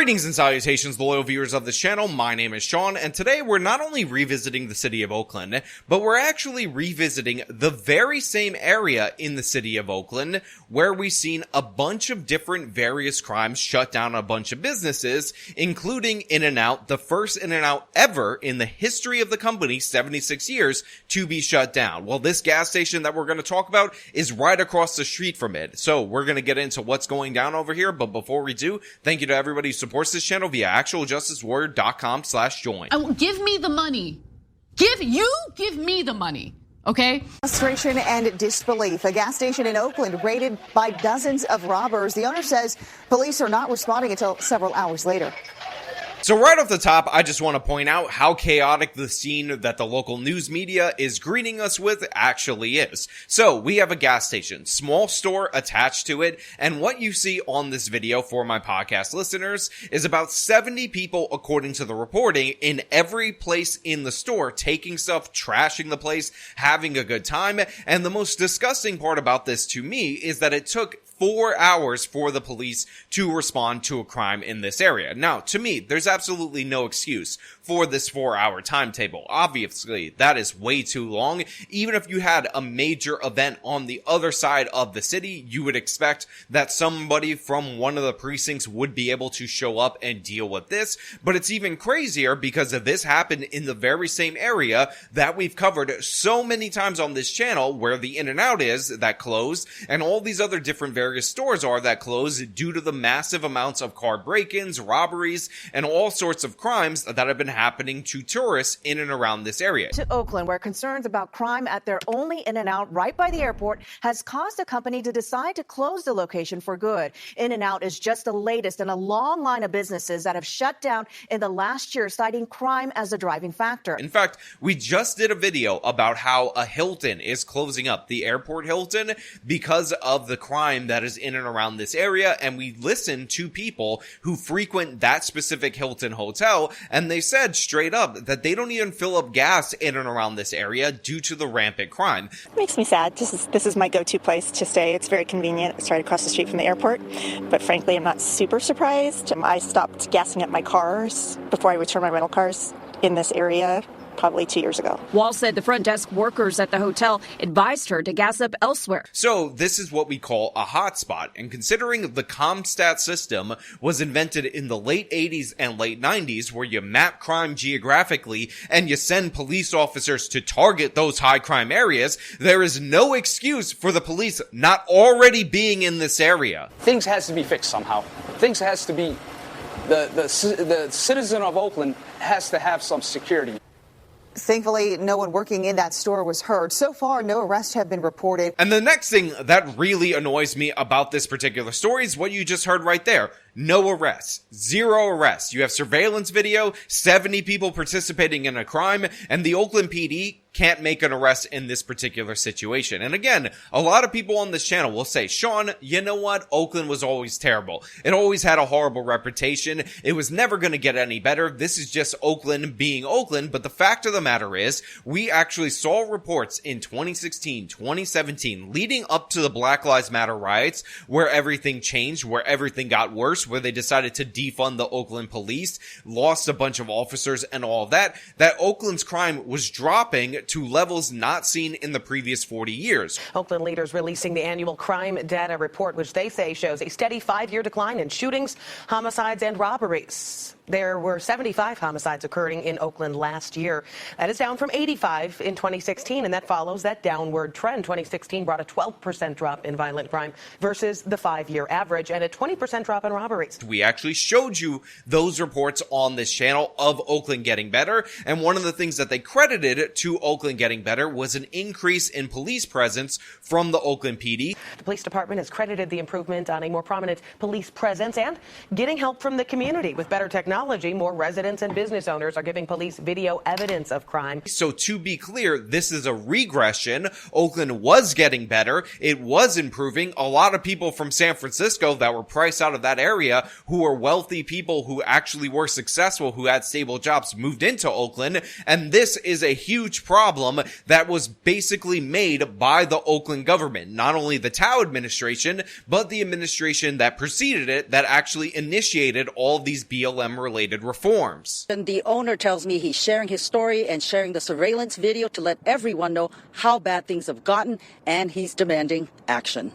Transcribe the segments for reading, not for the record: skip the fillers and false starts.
Greetings and salutations, loyal viewers of this channel. My name is Sean, and today we're not only revisiting the city of Oakland, but we're actually revisiting the very same area in the city of Oakland where we've seen a bunch of different various crimes shut down a bunch of businesses, including In-N-Out, the first In-N-Out ever in the history of the company, 76 years, to be shut down. Well, this gas station that we're going to talk about is right across the street from it. So we're going to get into what's going down over here, but before we do, thank you to everybody who supports this channel via actualjusticewarrior.com/join. Give me the money. Give me the money. Okay? Frustration and disbelief. A gas station in Oakland raided by dozens of robbers. The owner says police are not responding until several hours later. So right off the top, I just want to point out how chaotic the scene that the local news media is greeting us with actually is. So we have a gas station, small store attached to it, and what you see on this video for my podcast listeners is about 70 people, according to the reporting, in every place in the store, taking stuff, trashing the place, having a good time. And the most disgusting part about this to me is that it took 4 hours for the police to respond to a crime in this area. Now, to me, there's absolutely no excuse for this 4-hour timetable. Obviously, that is way too long. Even if you had a major event on the other side of the city, you would expect that somebody from one of the precincts would be able to show up and deal with this. But it's even crazier because this happened in the very same area that we've covered so many times on this channel, where the In-N-Out is that closed, and all these other different various stores are that closed due to the massive amounts of car break-ins, robberies, and all sorts of crimes that have been happening to tourists in and around this area. To Oakland, where concerns about crime at their only In-N-Out right by the airport has caused the company to decide to close the location for good. In-N-Out is just the latest in a long line of businesses that have shut down in the last year, citing crime as a driving factor. In fact, we just did a video about how a Hilton is closing up, the airport Hilton, because of the crime that is in and around this area, and we listened to people who frequent that specific Hilton hotel, and they said straight up that they don't even fill up gas in and around this area due to the rampant crime. It makes me sad. This is my go-to place to stay. It's very convenient. It's right across the street from the airport, but frankly, I'm not super surprised. I stopped gassing up my cars before I returned my rental cars in this area probably 2 years ago. Wall said the front desk workers at the hotel advised her to gas up elsewhere. So this is what we call a hotspot, and considering the CompStat system was invented in the late 80s and late 90s, where you map crime geographically and you send police officers to target those high crime areas, there is no excuse for the police not already being in this area. Things has to be fixed somehow. Things has to be, the citizen of Oakland has to have some security. Thankfully, no one working in that store was hurt. So far, no arrests have been reported. And the next thing that really annoys me about this particular story is what you just heard right there. No arrests. 0 arrests. You have surveillance video, 70 people participating in a crime, and the Oakland PD can't make an arrest in this particular situation. And again, a lot of people on this channel will say, Sean, you know what? Oakland was always terrible. It always had a horrible reputation. It was never going to get any better. This is just Oakland being Oakland. But the fact of the matter is, we actually saw reports in 2016, 2017, leading up to the Black Lives Matter riots, where everything changed, where everything got worse, where they decided to defund the Oakland police, lost a bunch of officers and all of that, that Oakland's crime was dropping to levels not seen in the previous 40 years. Oakland leaders releasing the annual crime data report, which they say shows a steady 5-year decline in shootings, homicides, and robberies. There were 75 homicides occurring in Oakland last year. That is down from 85 in 2016, and that follows that downward trend. 2016 brought a 12% drop in violent crime versus the 5-year average, and a 20% drop in robberies. We actually showed you those reports on this channel of Oakland getting better, and one of the things that they credited to Oakland getting better was an increase in police presence from the Oakland PD. The police department has credited the improvement on a more prominent police presence and getting help from the community with better technology technology, more residents and business owners are giving police video evidence of crime. So to be clear, this is a regression. Oakland was getting better. It was improving. A lot of people from San Francisco that were priced out of that area, who were wealthy people who actually were successful, who had stable jobs, moved into Oakland. And this is a huge problem that was basically made by the Oakland government. Not only the Tao administration, but the administration that preceded it that actually initiated all these BLM related reforms. And the owner tells me he's sharing his story and sharing the surveillance video to let everyone know how bad things have gotten, and he's demanding action.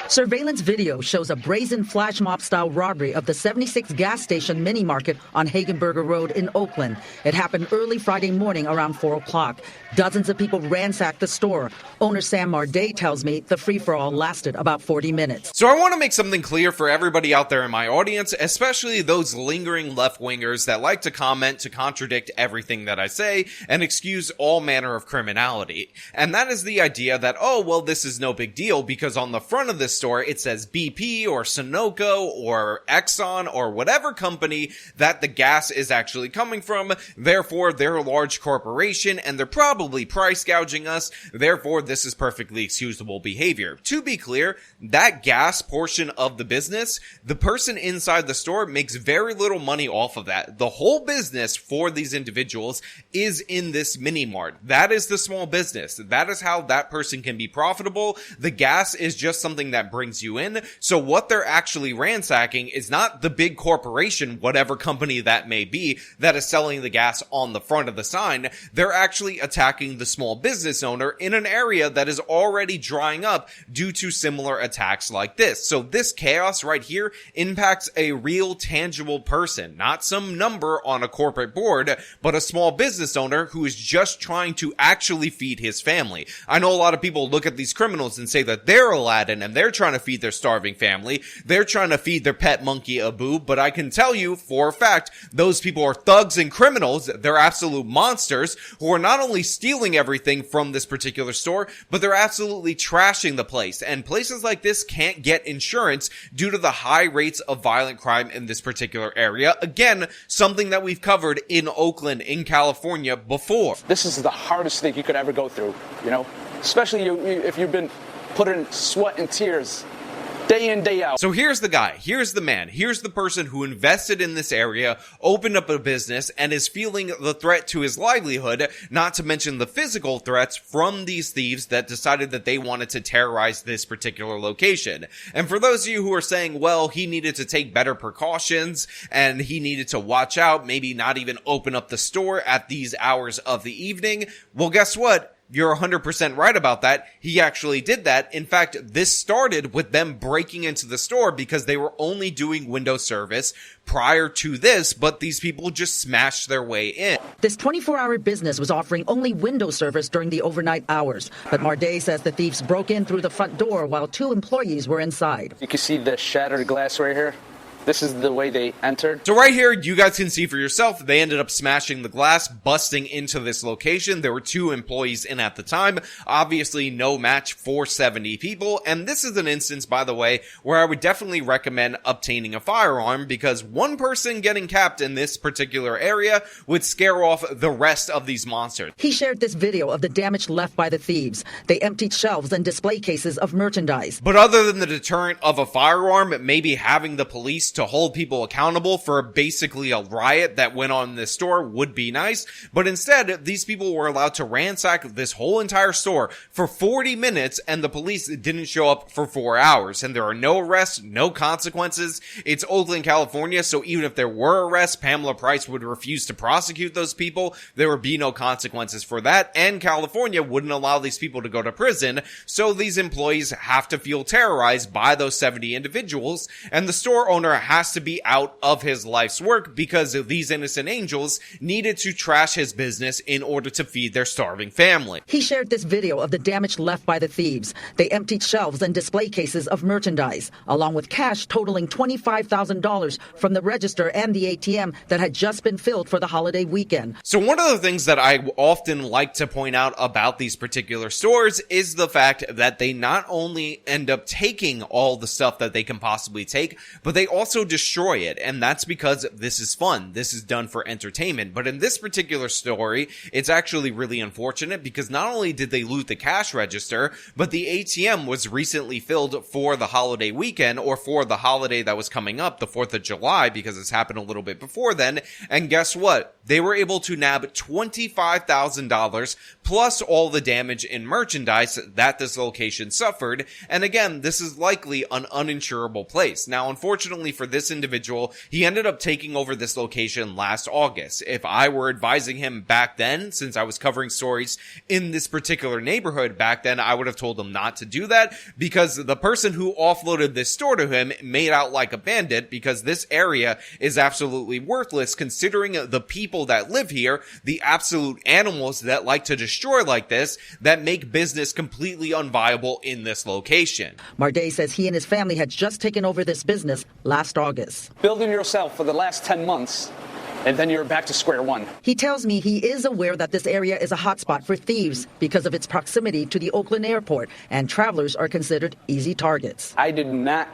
Surveillance video shows a brazen flash mob style robbery of the 76 gas station mini market on Hagenberger Road in Oakland. It happened early Friday morning around 4 o'clock. Dozens of people ransacked the store. Owner Sam Marday tells me the free-for-all lasted about 40 minutes. So I want to make something clear for everybody out there in my audience, especially those lingering left-wingers that like to comment to contradict everything that I say and excuse all manner of criminality. And that is the idea that, oh, well, this is no big deal because on the front of this store, it says BP or Sunoco or Exxon or whatever company that the gas is actually coming from. Therefore, they're a large corporation and they're probably price gouging us. Therefore, this is perfectly excusable behavior. To be clear, that gas portion of the business, the person inside the store makes very little money off of that. The whole business for these individuals is in this mini mart. That is the small business. That is how that person can be profitable. The gas is just something that brings you in. So what they're actually ransacking is not the big corporation, whatever company that may be, that is selling the gas on the front of the sign. They're actually attacking the small business owner in an area that is already drying up due to similar attacks like this. So this chaos right here impacts a real tangible person, not some number on a corporate board, but a small business owner who is just trying to actually feed his family. I know a lot of people look at these criminals and say that they're Aladdin and they're trying to feed their starving family. They're trying to feed their pet monkey Abu, but I can tell you for a fact, those people are thugs and criminals. They're absolute monsters who are not only stealing everything from this particular store, but they're absolutely trashing the place. And places like this can't get insurance due to the high rates of violent crime in this particular area. Again, something that we've covered in Oakland, in California before. This is the hardest thing you could ever go through, you know, especially if you've been put in sweat and tears day in, day out. So here's the guy, here's the man, here's the person who invested in this area, opened up a business, and is feeling the threat to his livelihood, not to mention the physical threats from these thieves that decided that they wanted to terrorize this particular location. And for those of you who are saying, well, he needed to take better precautions, and he needed to watch out, maybe not even open up the store at these hours of the evening, well, guess what? You're 100% right about that. He actually did that. In fact, this started with them breaking into the store because they were only doing window service prior to this, but these people just smashed their way in. This 24-hour business was offering only window service during the overnight hours. But Marday says the thieves broke in through the front door while 2 employees were inside. You can see the shattered glass right here. This is the way they entered. So right here, you guys can see for yourself, they ended up smashing the glass, busting into this location. There were 2 employees in at the time. Obviously, no match for 70 people. And this is an instance, by the way, where I would definitely recommend obtaining a firearm because one person getting capped in this particular area would scare off the rest of these monsters. He shared this video of the damage left by the thieves. They emptied shelves and display cases of merchandise. But other than the deterrent of a firearm, maybe having the police to hold people accountable for basically a riot that went on in this store would be nice. But instead, these people were allowed to ransack this whole entire store for 40 minutes and the police didn't show up for 4 hours. And there are no arrests, no consequences. It's Oakland, California, so even if there were arrests, Pamela Price would refuse to prosecute those people. There would be no consequences for that. And California wouldn't allow these people to go to prison. So these employees have to feel terrorized by those 70 individuals. And the store owner has to be out of his life's work because these innocent angels needed to trash his business in order to feed their starving family. He shared this video of the damage left by the thieves. They emptied shelves and display cases of merchandise, along with cash totaling $25,000 from the register and the ATM that had just been filled for the holiday weekend. So one of the things that I often like to point out about these particular stores is the fact that they not only end up taking all the stuff that they can possibly take, but they also also destroy it, and that's because this is fun. This is done for entertainment. But in this particular story, it's actually really unfortunate because not only did they loot the cash register, but the ATM was recently filled for the holiday weekend, or for the holiday that was coming up, the 4th of July, because it's happened a little bit before then. And guess what? They were able to nab $25,000 plus all the damage in merchandise that this location suffered. And again, this is likely an uninsurable place. Now, unfortunately for this individual, he ended up taking over this location last August. If I were advising him back then, since I was covering stories in this particular neighborhood back then, I would have told him not to do that, because the person who offloaded this store to him made out like a bandit, because this area is absolutely worthless considering the people that live here, the absolute animals that like to destroy like this, that make business completely unviable in this location. Marday says he and his family had just taken over this business last August. Building yourself for the last 10 months, and then you're back to square one. He tells me he is aware that this area is a hotspot for thieves because of its proximity to the Oakland airport, and travelers are considered easy targets. I did not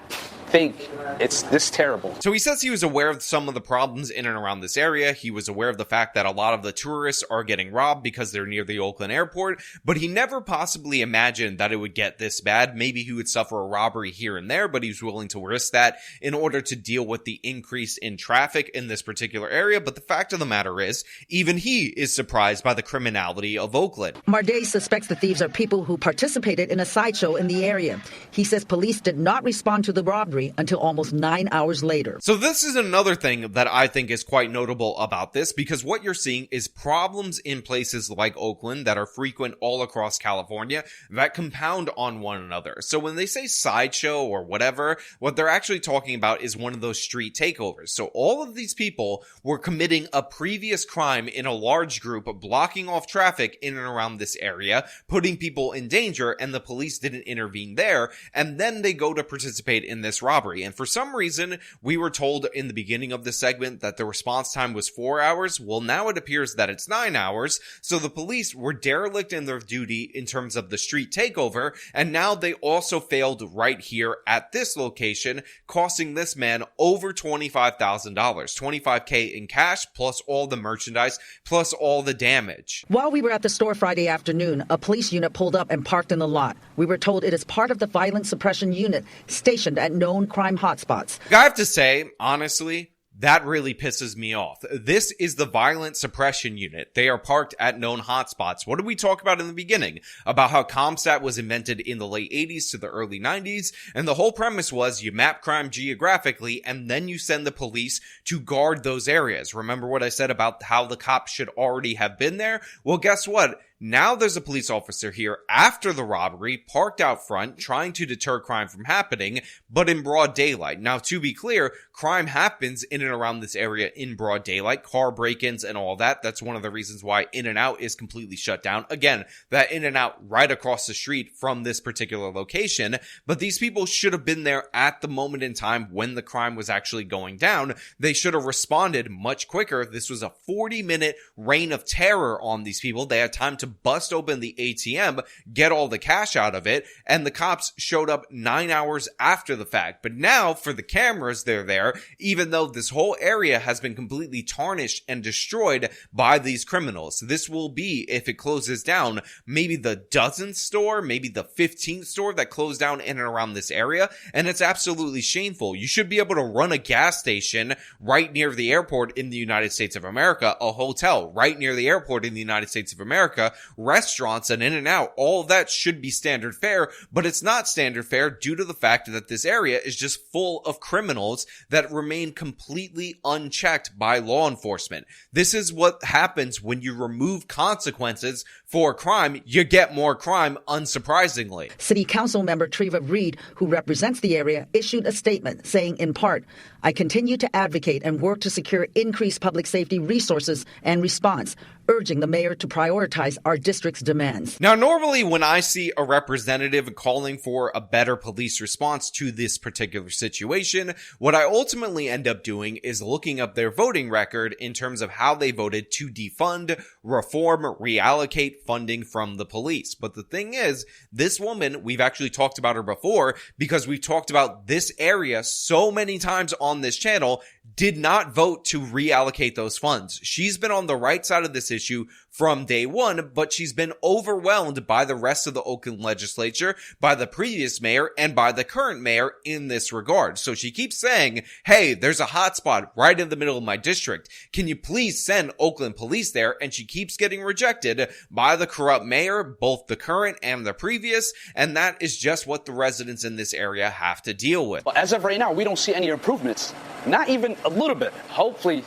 think it's this terrible. So he says he was aware of some of the problems in and around this area. He was aware of the fact that a lot of the tourists are getting robbed because they're near the Oakland airport, but he never possibly imagined that it would get this bad. Maybe he would suffer a robbery here and there, but he was willing to risk that in order to deal with the increase in traffic in this particular area. But the fact of the matter is, even he is surprised by the criminality of Oakland. Marday suspects the thieves are people who participated in a sideshow in the area. He says police did not respond to the robbery until almost 9 hours later. So this is another thing that I think is quite notable about this, because what you're seeing is problems in places like Oakland that are frequent all across California that compound on one another. So when they say sideshow or whatever, what they're actually talking about is one of those street takeovers. So all of these people were committing a previous crime in a large group, blocking off traffic in and around this area, putting people in danger, and the police didn't intervene there, and then they go to participate in this robbery. And for some reason, we were told in the beginning of the segment that the response time was 4 hours. Well, now it appears that it's 9 hours. So the police were derelict in their duty in terms of the street takeover. And now they also failed right here at this location, costing this man over $25,000, $25K in cash, plus all the merchandise, plus all the damage. While we were at the store Friday afternoon, a police unit pulled up and parked in the lot. We were told it is part of the violence suppression unit stationed at known crime hotspots. I have to say, honestly, that really pisses me off. This is the violent suppression unit. They are parked at known hotspots. What did we talk about in the beginning? About how CompStat was invented in the late 80s to the early 90s, and the whole premise was you map crime geographically, and then you send the police to guard those areas. Remember what I said about how the cops should already have been there? Well, guess what? Now there's a police officer here after the robbery, parked out front, trying to deter crime from happening, but in broad daylight. Now, to be clear, crime happens in and around this area in broad daylight, car break-ins and all that. That's one of the reasons why In-N-Out is completely shut down. Again, that In-N-Out right across the street from this particular location, but these people should have been there at the moment in time when the crime was actually going down. They should have responded much quicker. This was a 40-minute reign of terror on these people. They had time to bust open the ATM, get all the cash out of it, and the cops showed up 9 hours after the fact. But now, for the cameras, they're there, even though this whole area has been completely tarnished and destroyed by these criminals. This will be, if it closes down, maybe the dozenth store, maybe the 15th store that closed down in and around this area, and it's absolutely shameful. You should be able to run a gas station right near the airport in the United States of America, a hotel right near the airport in the United States of America, restaurants and In-N-Out. All of that should be standard fare, but it's not standard fare due to the fact that this area is just full of criminals that remain completely unchecked by law enforcement. This is what happens when you remove consequences for crime. You get more crime, unsurprisingly. City Council member Treva Reed, who represents the area, issued a statement saying, in part, "I continue to advocate and work to secure increased public safety resources and response, urging the mayor to prioritize our district's demands. Now, normally when I see a representative calling for a better police response to this particular situation, what I ultimately end up doing is looking up their voting record in terms of how they voted to defund, reform, reallocate funding from the police. But the thing is, this woman, we've actually talked about her before because we've talked about this area so many times on this channel, did not vote to reallocate those funds. She's been on the right side of this issue from day one, but she's been overwhelmed by the rest of the Oakland legislature, by the previous mayor, and by the current mayor in this regard. So she keeps saying, hey, there's a hot spot right in the middle of my district. Can you please send Oakland police there? And she keeps getting rejected by the corrupt mayor, both the current and the previous, and that is just what the residents in this area have to deal with. Well, as of right now, we don't see any improvements. Not even a little bit. Hopefully,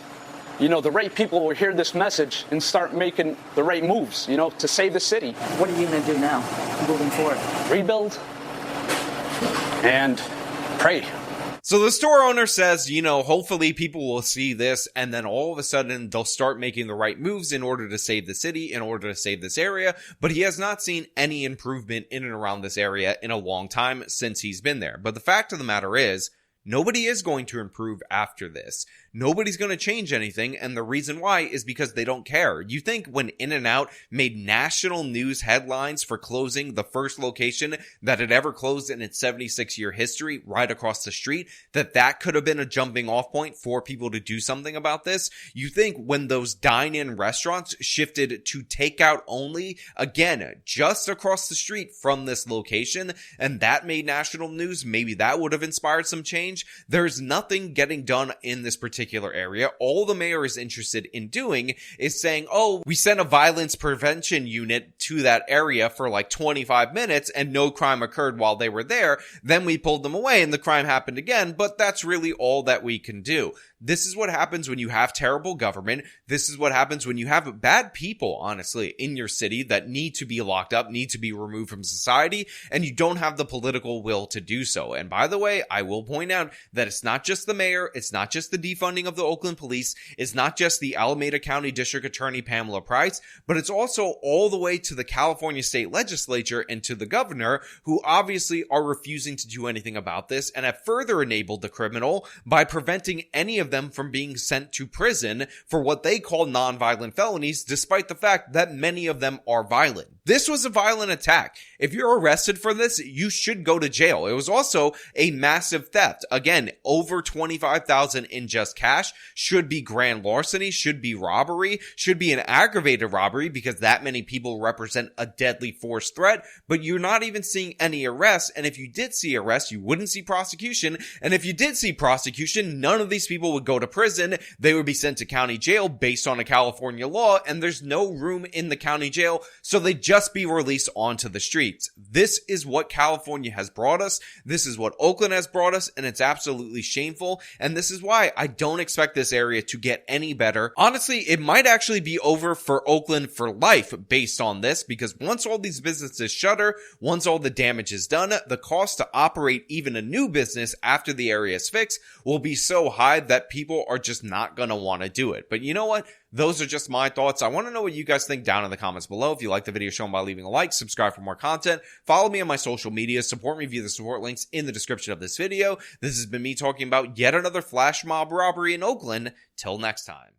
the right people will hear this message and start making the right moves, to save the city. What are you going to do now, moving forward? Rebuild and pray. So the store owner says, hopefully people will see this and then all of a sudden they'll start making the right moves in order to save the city, in order to save this area. But he has not seen any improvement in and around this area in a long time since he's been there. But the fact of the matter is, nobody is going to improve after this. Nobody's going to change anything, and the reason why is because they don't care. You think when In-N-Out made national news headlines for closing the first location that had ever closed in its 76-year history right across the street, that could have been a jumping off point for people to do something about this? You think when those dine-in restaurants shifted to takeout only, again, just across the street from this location, and that made national news, maybe that would have inspired some change? There's nothing getting done in this particular area. All the mayor is interested in doing is saying, oh, we sent a violence prevention unit to that area for like 25 minutes and no crime occurred while they were there. Then we pulled them away and the crime happened again, but that's really all that we can do. This is what happens when you have terrible government. This is what happens when you have bad people, honestly, in your city that need to be locked up, need to be removed from society, and you don't have the political will to do so. And by the way, I will point out that it's not just the mayor, it's not just the defunding of the Oakland police, it's not just the Alameda County District Attorney Pamela Price, but it's also all the way to the California State Legislature and to the governor, who obviously are refusing to do anything about this and have further enabled the criminal by preventing any of them from being sent to prison for what they call non-violent felonies, despite the fact that many of them are violent. This was a violent attack. If you're arrested for this, you should go to jail. It was also a massive theft. Again, over $25,000 in just cash, should be grand larceny, should be robbery, should be an aggravated robbery because that many people represent a deadly force threat, but you're not even seeing any arrests. And if you did see arrests, you wouldn't see prosecution. And if you did see prosecution, none of these people would go to prison. They would be sent to county jail based on a California law, and there's no room in the county jail, so they just be released onto the streets. This is what California has brought us. This is what Oakland has brought us, and it's absolutely shameful. And this is why I don't expect this area to get any better. Honestly, it might actually be over for Oakland for life based on this, because once all these businesses shutter, once all the damage is done, the cost to operate even a new business after the area is fixed will be so high that people are just not going to want to do it. But you know what? Those are just my thoughts. I want to know what you guys think down in the comments below. If you like the video, show them by leaving a like, subscribe for more content, follow me on my social media, support me via the support links in the description of this video. This has been me talking about yet another flash mob robbery in Oakland. Till next time.